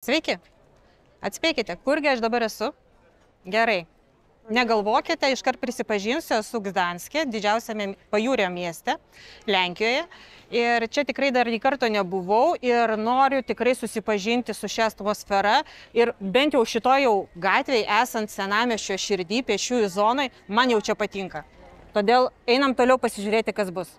Sveiki. Atspėkite, kurgi aš dabar esu? Gerai. Negalvokite, iškart prisipažinsiu, esu Gdanske, didžiausiame pajūrio mieste, Lenkijoje. Ir čia tikrai dar nei karto nebuvau ir noriu tikrai susipažinti su šia atmosfera. Ir bent jau šitoj jau gatvėje, esant senamiesčio širdį, pėsčiųjų zonai, man jau čia patinka. Todėl einam toliau pasižiūrėti, kas bus.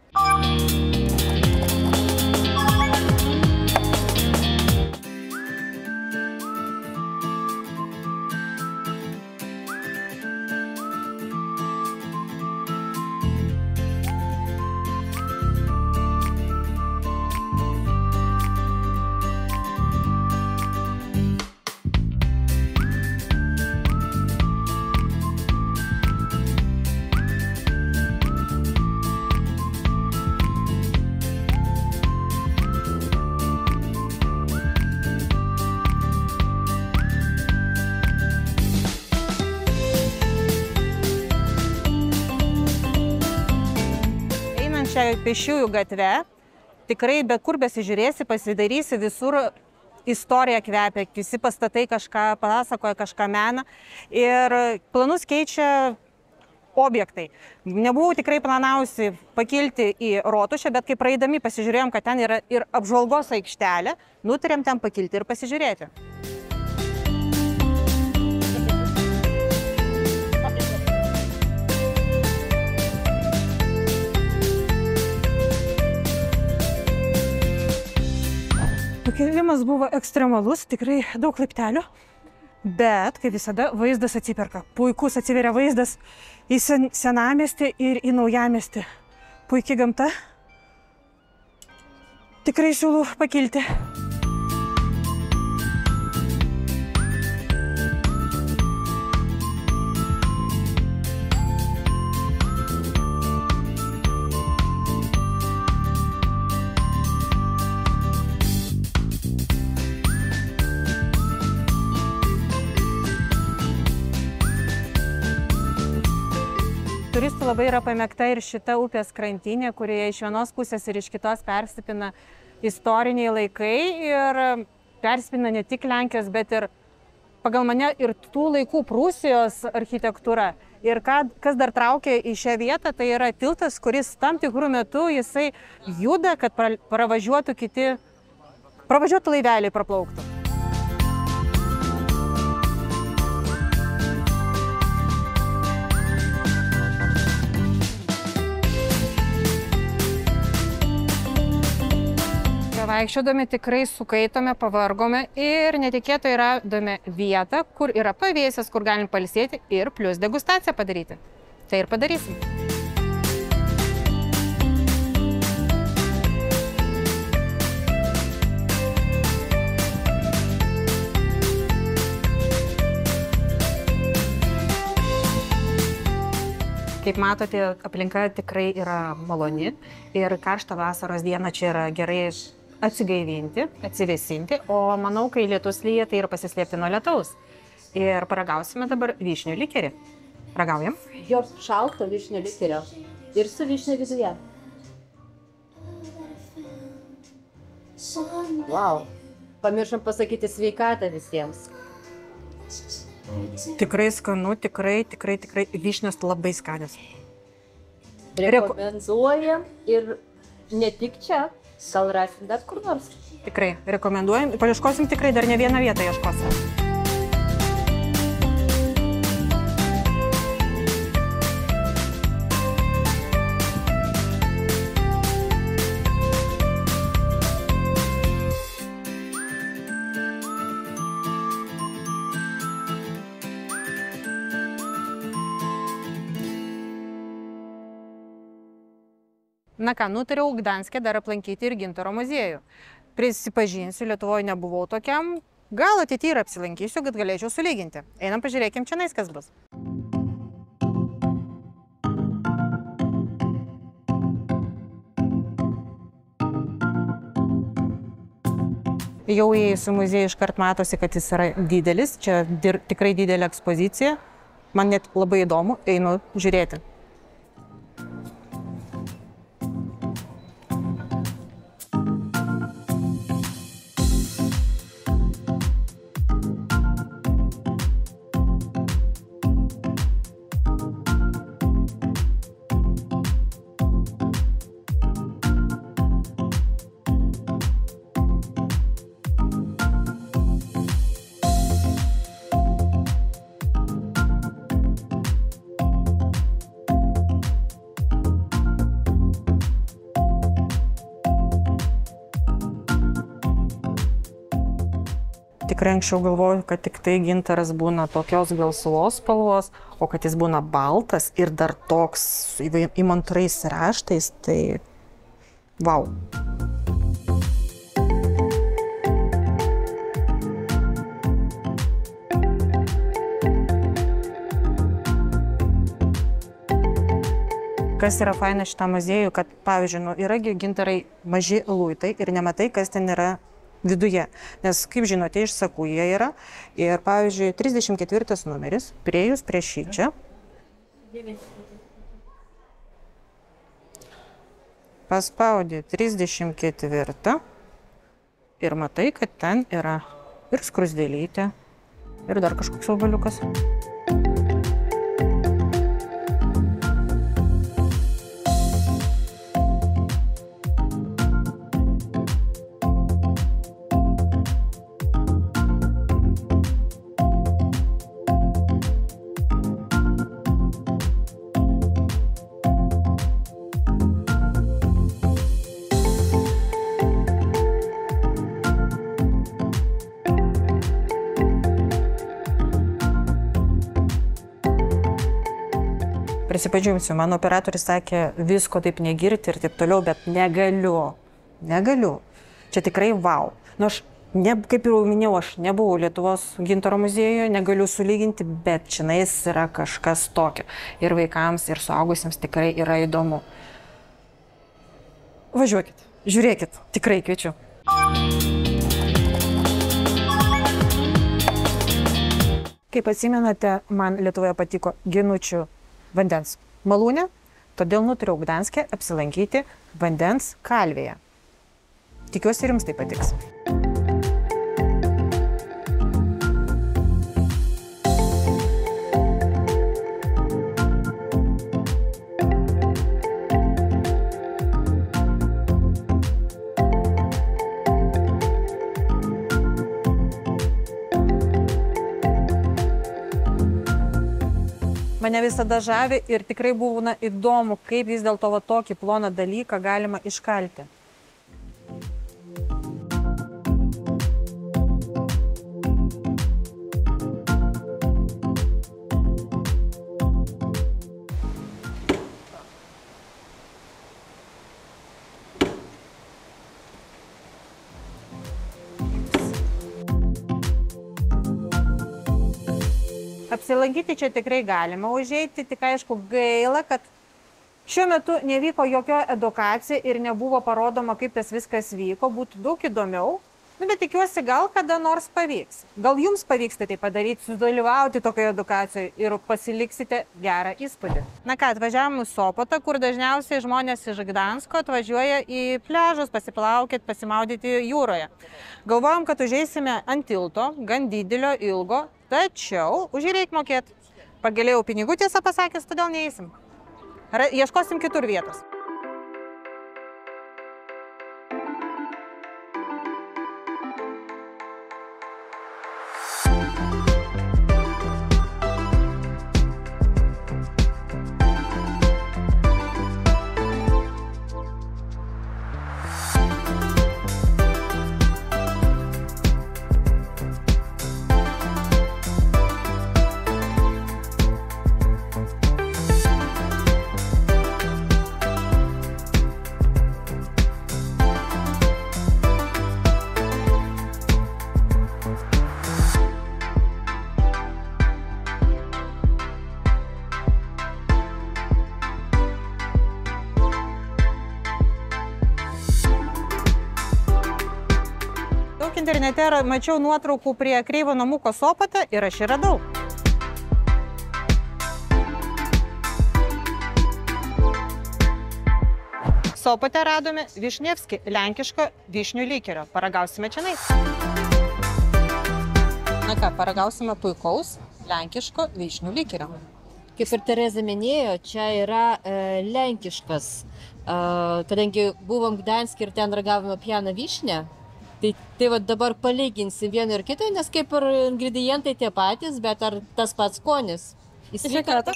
Čia pėsčiųjų gatve, tikrai bet kur besižiūrėsi, pasidarysi, visur istorija kvepia, visi pastatai kažką pasakoja, kažką mena ir planus keičia objektai. Nebuvau tikrai planavusi pakilti į rotušę, bet kai praeidami pasižiūrėjom, kad ten yra ir apžvalgos aikštelė, nutarėm ten pakilti ir pasižiūrėti. Pakilimas buvo ekstremalus, tikrai daug laiptelių, bet, kaip visada, vaizdas atsiperka. Puikus atsiveria vaizdas į senamiestį ir į naujamiestį. Puikiai gamta. Tikrai siūlau pakilti. Turistų labai yra pamėgta ir šita upės krantinė, kurioje iš vienos pusės ir iš kitos persipina istoriniai laikai ir persipina ne tik Lenkijos, bet ir pagal mane ir tų laikų Prūsijos architektūra. Ir kas dar traukia į šią vietą, tai yra tiltas, kuris tam tikrų metų jisai juda, kad pravažiuotų laiveliai, praplauktų. Vaikščiodami tikrai sukaitome, pavargome ir netikėtai radome vietą, kur yra pavėsės, kur galim pailsėti ir plius degustaciją padaryti. Tai ir padarysim. Kaip matote, aplinka tikrai yra maloni ir karštą vasaros dieną čia yra gerai atsigaivinti, atsivėsinti, o manau, kai lietus lyja, tai ir pasislėpti nuo lietaus. Ir paragausime dabar vyšnių likerį. Ragaujam? Jo šalto vyšnių likerio ir su vyšnių viduje. Wow. Pamiršom pasakyti sveikatą visiems. Tikrai skanu, tikrai vyšnios labai skanios. Rekomenduojam ir ne tik čia. Gal rasim dar kur nors? Tikrai, rekomenduojam. Paieškosim tikrai, dar ne vieną vietą ieškosim. Na ką, nutariau Gdanske dar aplankyti ir gintaro muziejų. Prisipažinsiu, Lietuvoje nebuvau tokiam, gal ateityje ir apsilankysiu, kad galėčiau sulyginti. Einam pažiūrėkim čia, kas bus. Jau įėjus į muziejų iškart matosi, kad jis yra didelis, čia tikrai didelė ekspozicija. Man net labai įdomu, einu žiūrėti. tikrai anksčiau galvojau, kad tik tai gintaras būna tokios gelsvos spalvos, o kad jis būna baltas ir dar toks įmantrais raštais, tai vau. Kas yra faina šitam muziejui, kad, pavyzdžiui, yra gintarai maži luitai ir nematai, kas ten yra viduje. Nes, kaip žinote, iš sakų jie yra. Ir, pavyzdžiui, 34 numeris, priejus prie šį čia. Paspaudė 34 ir matai, kad ten yra ir skrusdėlytė, ir dar kažkoks augaliukas. Prisipažinsiu, mano operatorius sakė, visko taip negirti ir taip toliau, bet negaliu. Negaliu. Čia tikrai vau. Nu, aš, kaip jau minėjau, aš nebuvau Lietuvos gintaro muziejuje, negaliu sulyginti, bet čionais yra kažkas tokio. Ir vaikams, ir suaugusiems tikrai yra įdomu. Važiuokit, žiūrėkit, tikrai kviečiu. Kaip atsimenate, man Lietuvoje patiko Ginučių vandens malūnė, todėl nutariau Gdanske apsilankyti vandens kalvėje. Tikiuosi, ir jums tai patiks. Mane visada žavi ir tikrai būna įdomu, kaip vis dėlto tokį ploną dalyką galima iškalti. Apsilankyti čia tikrai galima užeiti, tik aišku gaila, kad šiuo metu nevyko jokio edukacija ir nebuvo parodoma, kaip tas viskas vyko, būtų daug įdomiau, bet tikiuosi gal kada nors pavyks. Gal jums pavyks tai padaryti, sudalyvauti tokioje edukacijoje ir pasiliksite gerą įspūdį. Na ką, atvažiavom į Sopotą, kur dažniausiai žmonės iš Gdansko atvažiuoja į pliažus, pasiplaukėt, pasimaudyti jūroje. Galvojom, kad užeisime ant tilto, gan didelio, ilgo, tačiau už jį reikia mokėti. Pagėlėjau pinigų, tiesą pasakęs, todėl neįsim. Ieškosim kitur vietos. Internete mačiau nuotraukų prie Kreivo namuko Sopote ir aš jį radau. Sopote radome Višnevskį, lenkiško vyšnių likerio. Paragausime čionais. Na ką, paragausime puikaus lenkiško vyšnių likerio. Kaip ir Tereza minėjo, čia yra lenkiškas. Kadangi buvom Gdanske ir ten ragavome pjaną vyšnę, tai va dabar palyginsim vieną ir kitą, nes kaip ir ingredientai tie patys, bet ar tas pats skonis. Sveikata.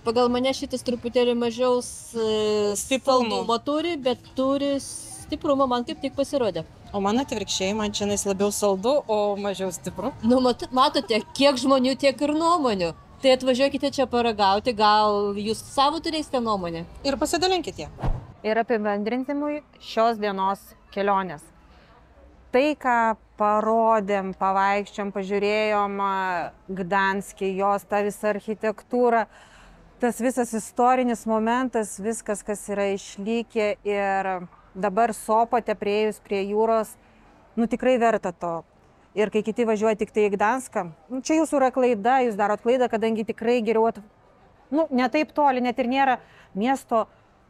pagal mane šitas truputėlį mažiau saldumo turi, bet turi stiprumo, man kaip tik pasirodė. O man atvirkščiai, man čia labiau saldu, o mažiau stipru. Nu, matote, kiek žmonių, tiek ir nuomonių. Tai atvažiuokite čia paragauti, gal jūs savo turėsite nuomonę. Ir pasidalinkite. Ir apibendrintimui šios dienos kelionės. Tai, ką parodėm, pavaikščiom, pažiūrėjom Gdanske, jos tą visą architektūrą, tas visas istorinis momentas, viskas, kas yra išlikę ir dabar Sopote priėjus prie jūros, nu tikrai verta to. Ir kai kiti važiuoja tik tai į Gdanską, čia jūsų yra klaida, jūs darot klaidą, kadangi tikrai geriau, ne taip toli, net ir nėra miesto,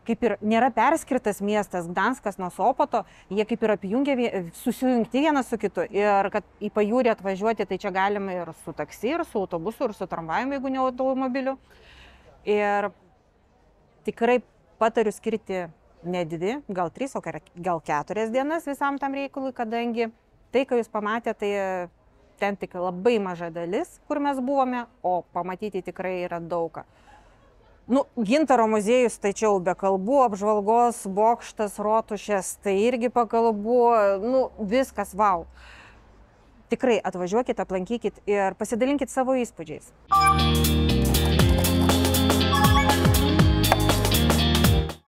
kaip ir nėra perskirtas miestas Gdanskas nuo Sopoto, jie kaip ir apjungia, susijungti vienas su kitu. Ir kad į pajūrį atvažiuoti, tai čia galima ir su taksi, ir su autobusu, ir su tramvajumi, jeigu ne automobiliu. Ir tikrai patariu skirti ne 2, gal 3, o gal 4 dienas visam tam reikalui, kadangi tai, ką jūs pamatėte, tai ten tik labai maža dalis, kur mes buvome, o pamatyti tikrai yra daug. Gintaro muziejus, tai čia jau be kalbų, apžvalgos bokštas, rotušės, tai irgi pakalbų, viskas, vau. Tikrai atvažiuokit, aplankykit ir pasidalinkit savo įspūdžiais.